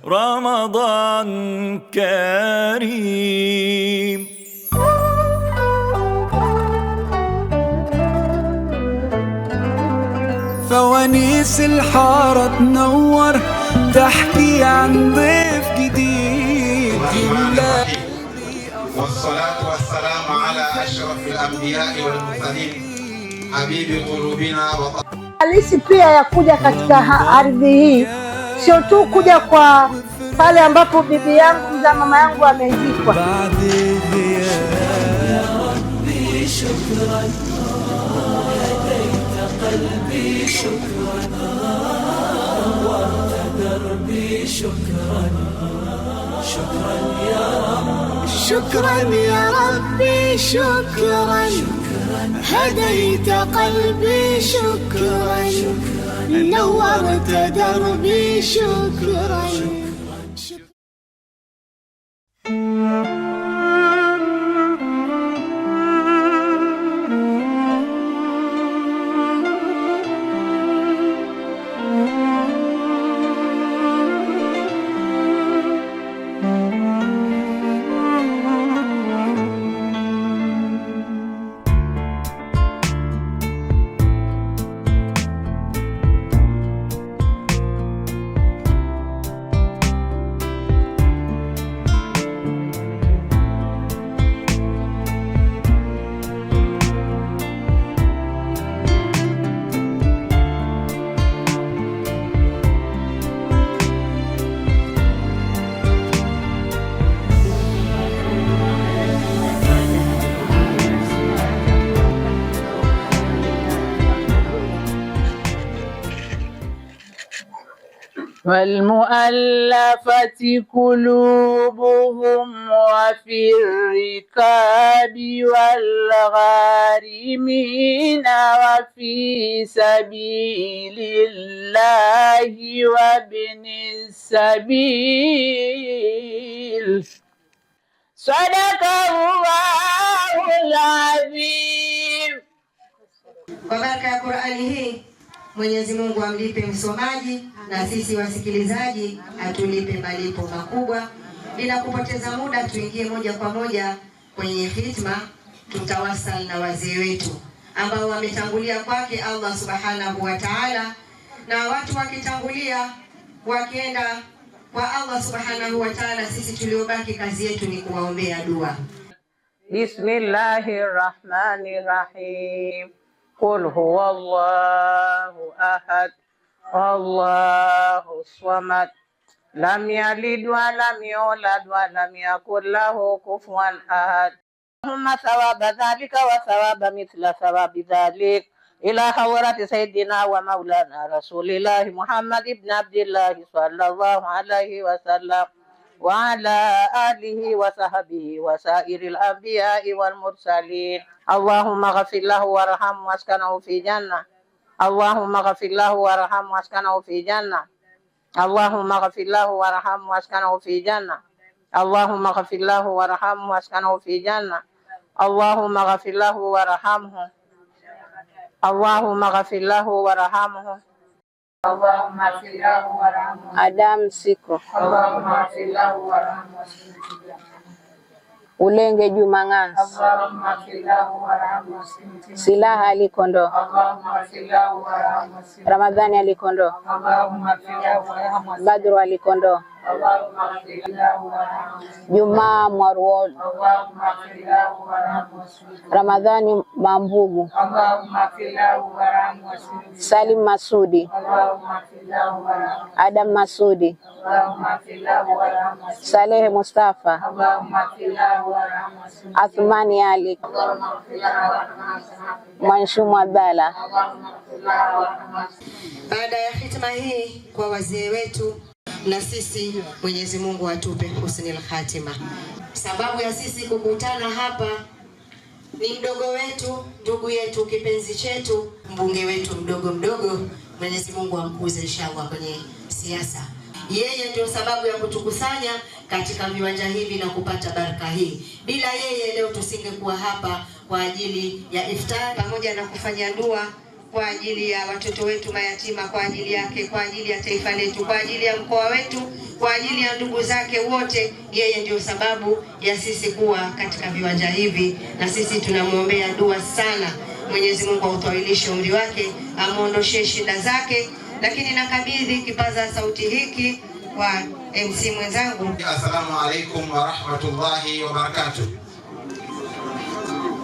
رمضان كريم. فوانيس الحارة تنور تحكي عن ضيف جديد. والصلاة والسلام على أشرف الأنبياء والمرسلين حبيب قلوبنا halisi pia ya kuja katika ardhi hii, sio tu kuja kwa pale ambapo bibi yangu mza mama yangu amezikwa. شكرا يا ربي شكرا هديت قلبي شكرا نورت دربي شكرا. والمؤلفة قلوبهم وفي الركاب والغارمين وفي سبيل الله وابن السبيل. صدق الله العظيم. Kwa baraka ya Qur'ani hii Mwenyezi Mungu amlipe msomaji na sisi wasikilizaji atulipe malipo makubwa. Bila kupoteza muda, tuingie moja kwa moja kwenye hitma. Tutawasal na wazee wetu ambao wametangulia kwake Allah Subhanahu wa Ta'ala, na watu wakitangulia wakienda kwa Allah Subhanahu wa Ta'ala, sisi tuliobaki kazi yetu ni kuwaombea dua. Bismillahirrahmanirrahim. Qul huwallahu ahad Allahu samad lam yalid wa lam yulad wa lam yakul lahu kufuwan ahad. Allahumma thawaba dhalika wa thawaba mithla thawabi dhalik ila hawarati sayyidina wa maulana Rasulillah Muhammad ibn Abdullah sallallahu alayhi wa sallam wa ala alihi wa sahbihi wa sairil anbiya'i wal mursalin. Allahumma ghafir lahu warhamhu waskanahu fi jannah. Allahumma ghafir lahu warhamhu waskanahu fi jannah. Allahumma ghafir lahu warhamhu waskanahu fi jannah. Allahumma ghafir lahu warhamhu waskanahu fi jannah. Allahumma ghafir lahu warhamhu. Allahumma ghafir lahu warhamhu. Allahumma ghafir lahu warhamhu. Adam Siko. Allahumma ghafir lahu warhamhu. Ulenge Juma Ng'ansi. Allahumma ghafir lahu warhamhu. Silaha Alikondo. Allahumma ghafir lahu warhamhu. Ramadhani Alikondo. Allahumma ghafir lahu warhamhu. Badru Alikondo. Allahumma ghafir lahu warhamhu. Juma Mwarwol. Allahumma ghafir lahu warhamhu. Ramadhani Mambugu. Allahumma ghafir lahu warhamhu. Salim Masudi. Allahumma ghafir lahu warhamhu. Adam Masudi. Allahumma ghafir lahu warhamhu. Saleh Mustafa. Allahumma ghafir lahu warhamhu. Athmani Ali. Allahumma ghafir lahu warhamhu. Mwanshumu Abdalla. Allahumma ghafir lahu warhamhu. Baada ya hitma hii kwa wazee wetu, na sisi Mwenyezi Mungu atupe husnul khatima. Sababu ya sisi kukutana hapa ni mdogo wetu, ndugu yetu, kipenzi chetu, mbunge wetu mdogo. Mwenyezi Mungu amkuze inshallah kwenye siasa. Yeye ndio sababu ya kutukusanya katika viwanja hivi na kupata baraka hii. Bila yeye leo tusingekuwa hapa kwa ajili ya iftar pamoja na kufanya dua kwa ajili ya watoto wetu mayatima, kwa ajili yake, kwa ajili ya taifa letu, kwa ajili ya mkoa wetu, kwa ajili ya ndugu zake wote. Yeye ndio sababu ya sisi kuwa katika viwanja hivi, na sisi tunamwombea dua sana. Mwenyezi Mungu autawilishe umri wake, amuondoshe shida zake. Lakini nakabidhi kipaza sauti hiki kwa MC mwenzangu. Assalamu alaikum wa rahmatullahi wa barakatuh.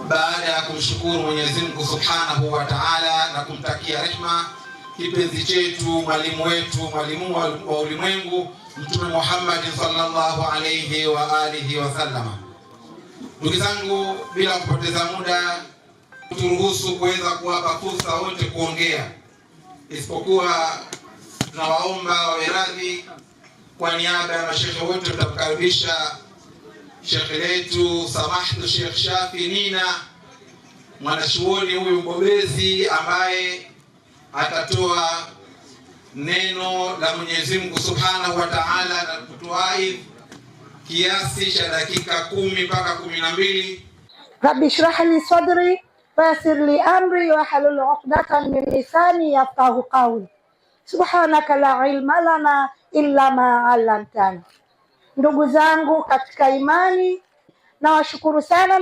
Baada ya kumshukuru Mwenyezi Mungu Subhanahu wa Ta'ala na kumtakia rehma kipenzi chetu, mwalimu wetu, mwalimu wa ulimwengu, Mtume Muhammad sallallahu alayhi wa alihi wa sallama. Ndugu zangu, bila kupoteza muda, turuhusu kuweza kuwapa fursa wote kuongea, isipokuwa tunawaomba wawe radhi. Kwa niaba ya mashehe wote tutamkaribisha shekhe letu Samahatu Sheikh Shafi Nina, mwanachuoni huyu mbobezi, ambaye atatoa neno la Mwenyezi Mungu Subhanahu wa Ta'ala na kutuaidh kiasi cha dakika 10 mpaka 12. Rabbi shrah li sadri wa yassir li amri wa halul 'uqdatan min lisani yafqahu qawli. Subhanaka la ilma lana illa ma 'allamtana. Ndugu zangu katika imani, nawashukuru sana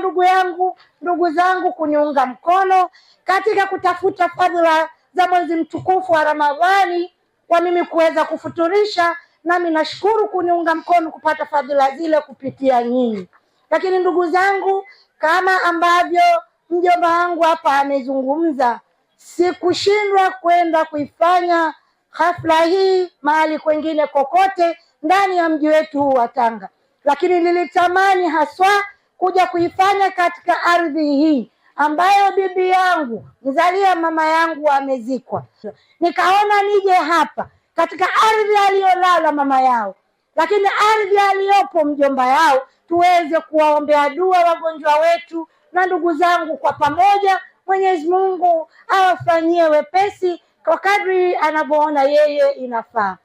ndugu zangu kuniunga mkono katika kutafuta fadhila za mwezi mtukufu wa Ramadhani, kwa mimi kuweza kufuturisha. Nami nashukuru kuniunga mkono kupata fadhila zile kupitia nyinyi. Lakini ndugu zangu, kama ambavyo mjomba wangu hapa amezungumza, sikushindwa kwenda kuifanya hafla hii mahali kwengine kokote ndani ya mji wetu huu wa Tanga, lakini nilitamani haswa kuja kuifanya katika ardhi hii ambayo bibi yangu mzalia mama yangu amezikwa. Nikaona nije hapa katika ardhi aliyolala mama yao, lakini ardhi aliyopo mjomba yao, tuweze kuwaombea dua wagonjwa wetu na ndugu zangu kwa pamoja. Mwenyezi Mungu awafanyie wepesi kwa kadri anavyoona yeye inafaa.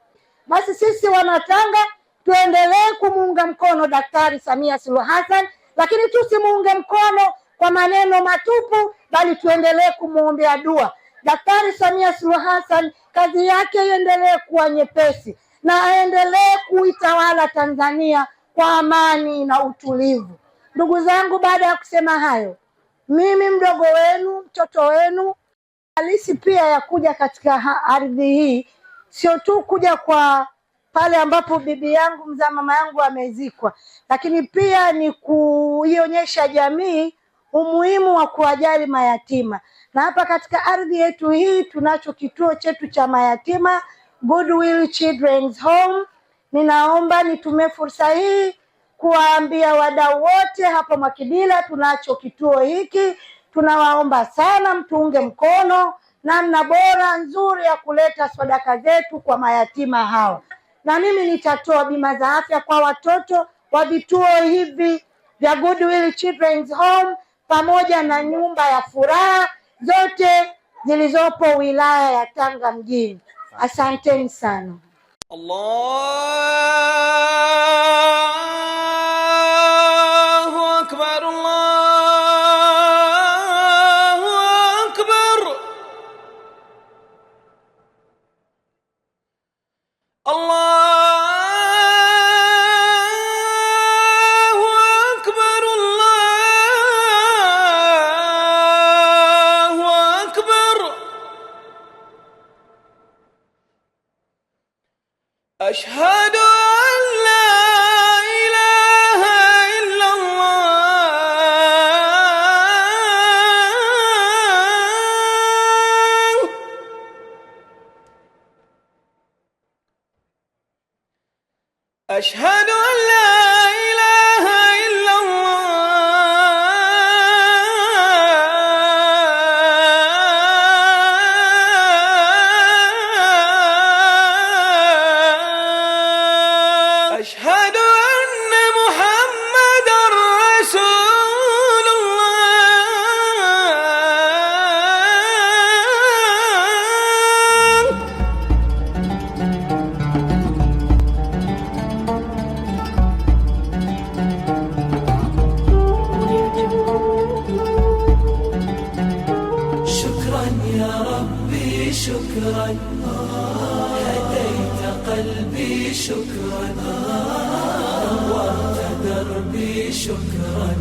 Basi sisi Wanatanga tuendelee kumuunga mkono Daktari Samia Suluhu Hassan, lakini tusimuunge mkono kwa maneno matupu, bali tuendelee kumuombea dua. Daktari Samia Suluhu Hassan, kazi yake iendelee kuwa nyepesi na aendelee kuitawala Tanzania kwa amani na utulivu. Ndugu zangu, baada ya kusema hayo, mimi mdogo wenu, mtoto wenu, halisi pia ya kuja katika ardhi hii, sio tu kuja kwa pale ambapo bibi yangu mzaa mama yangu amezikwa, lakini pia ni kuionyesha jamii umuhimu wa kuwajali mayatima. Na hapa katika ardhi yetu hii tunacho kituo chetu cha mayatima, Goodwill Children's Home. Ninaomba nitumie fursa hii kuwaambia wadau wote hapa Mwakibila tunacho kituo hiki. Tunawaomba sana mtuunge mkono namna bora nzuri ya kuleta sadaka zetu kwa mayatima hao. Na mimi nitatoa bima za afya kwa watoto wa vituo hivi vya Goodwill Children's Home pamoja na nyumba ya furaha zote zilizopo wilaya ya Tanga mjini. Asanteni sana. Allahu Akbar, Allahu Akbar, Allahu Akbar, Allahu Akbar. أشهد أن لا إله إلا الله. أشهد أن لا إله إلا الله. أشهد أن محمدًا رسول الله. شكرا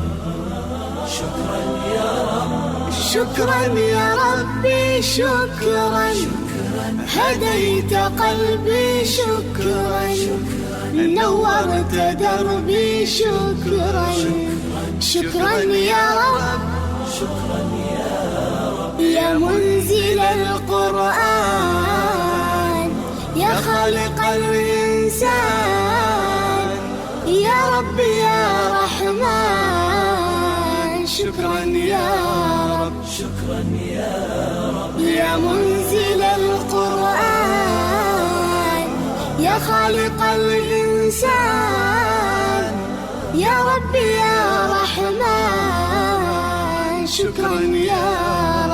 شكرا يا رب شكرا يا ربي شكرا هديت قلبي شكرا نورت دربي شكرا شكرا يا رب شكرا يا رب يا منزل القرآن يا خالق الإنسان يا رب يا رحمن شكرا يا رب شكرا يا رب يا منزل القرآن يا خالق الإنسان يا رب يا رحمن شكرا يا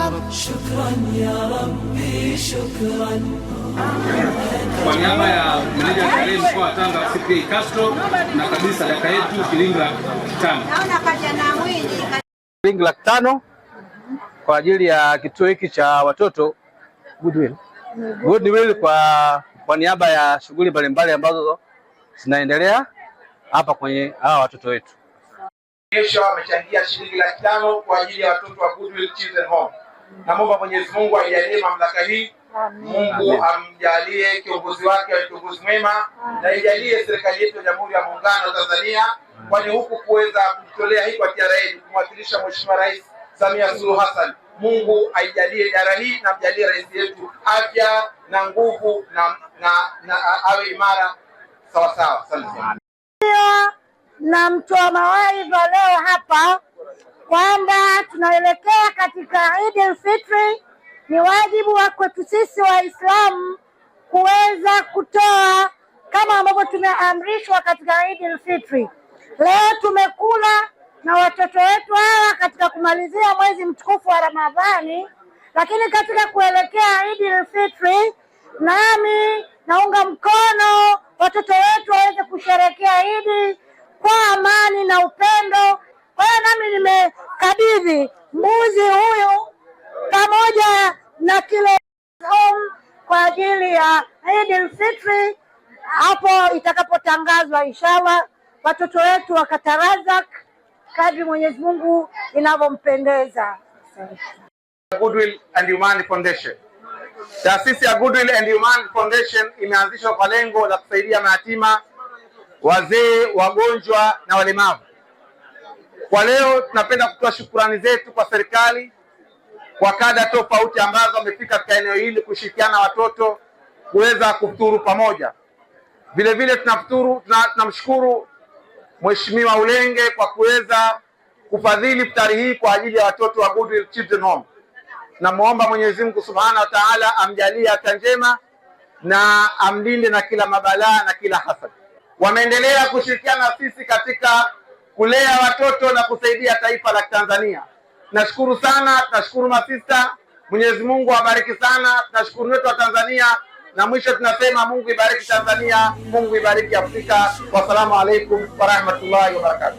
رب شكرا يا ربي شكرا. Kwa niaba ya meneja wa tarehe mkoa wa Tanga CPA Castro na kabisa sadaka yetu shilingi 500. Shilingi 500 kwa ajili ya kituo hiki cha watoto Goodwill kwa niaba ya shughuli mbalimbali ambazo zinaendelea hapa kwenye hawa watoto wetu. Kesho wamechangia shilingi 500 kwa ajili ya watoto wa Goodwill Children Home. Naomba Mwenyezi Mungu aijalie mamlaka hii. Mungu amjalie kiongozi wake wa kiongozi mwema na ijalie serikali yetu ya Jamhuri ya Muungano wa Tanzania, kwani huku kuweza kujitolea hii kwa TRA kumwakilisha Mheshimiwa Rais Samia Suluhu Hassan. Mungu aijalie idara hii na mjalie rais yetu afya na nguvu na awe imara sawa sawa. Asante sana. Na mtoa mawaidha leo hapa kwamba tunaelekea katika Eid al-Fitri. Ni wajibu wa kwetu sisi Waislamu kuweza kutoa kama ambavyo tumeamrishwa katika Eid al-Fitri. Leo tumekula na watoto wetu hawa katika kumalizia mwezi mtukufu wa Ramadhani, lakini katika kuelekea Eid al-Fitri nami naunga mkono watoto wetu waweze kusherehekea Eid kwa amani na upendo. Kwa hiyo nami nimekabidhi mbuzi huyu pamoja na kile kwa ajili ya Eid al-Fitri hapo itakapotangazwa, inshallah watoto wetu wakatarazak kadri Mwenyezi Mungu inavyompendeza. Goodwill and Humanity Foundation. Taasisi ya Goodwill and Humanity Foundation imeanzishwa kwa lengo la kusaidia mayatima, wazee, wagonjwa na walemavu. Kwa leo tunapenda kutoa shukrani zetu kwa serikali, kwa kada tofauti ambazo wamefika katika eneo hili kushirikiana na watoto kuweza kufuturu pamoja. Vile vile tunamshukuru Mheshimiwa Ulenge kwa kuweza kufadhili iftari hii kwa ajili ya watoto wa Goodwill Children Home. Namuomba Mwenyezi Mungu Subhanahu wa Ta'ala amjalie afya njema na amlinde na kila mabalaa na kila hasad. Wameendelea kushirikiana na sisi katika kulea watoto na kusaidia taifa la Tanzania. Nashukuru sana, tunashukuru masista. Mwenyezi Mungu awabariki sana. Tunashukuru wetu wa Tanzania na mwisho tunasema Mungu ibariki Tanzania, Mungu ibariki Afrika. Wassalamu alaikum wa rahmatullahi wa barakatuh.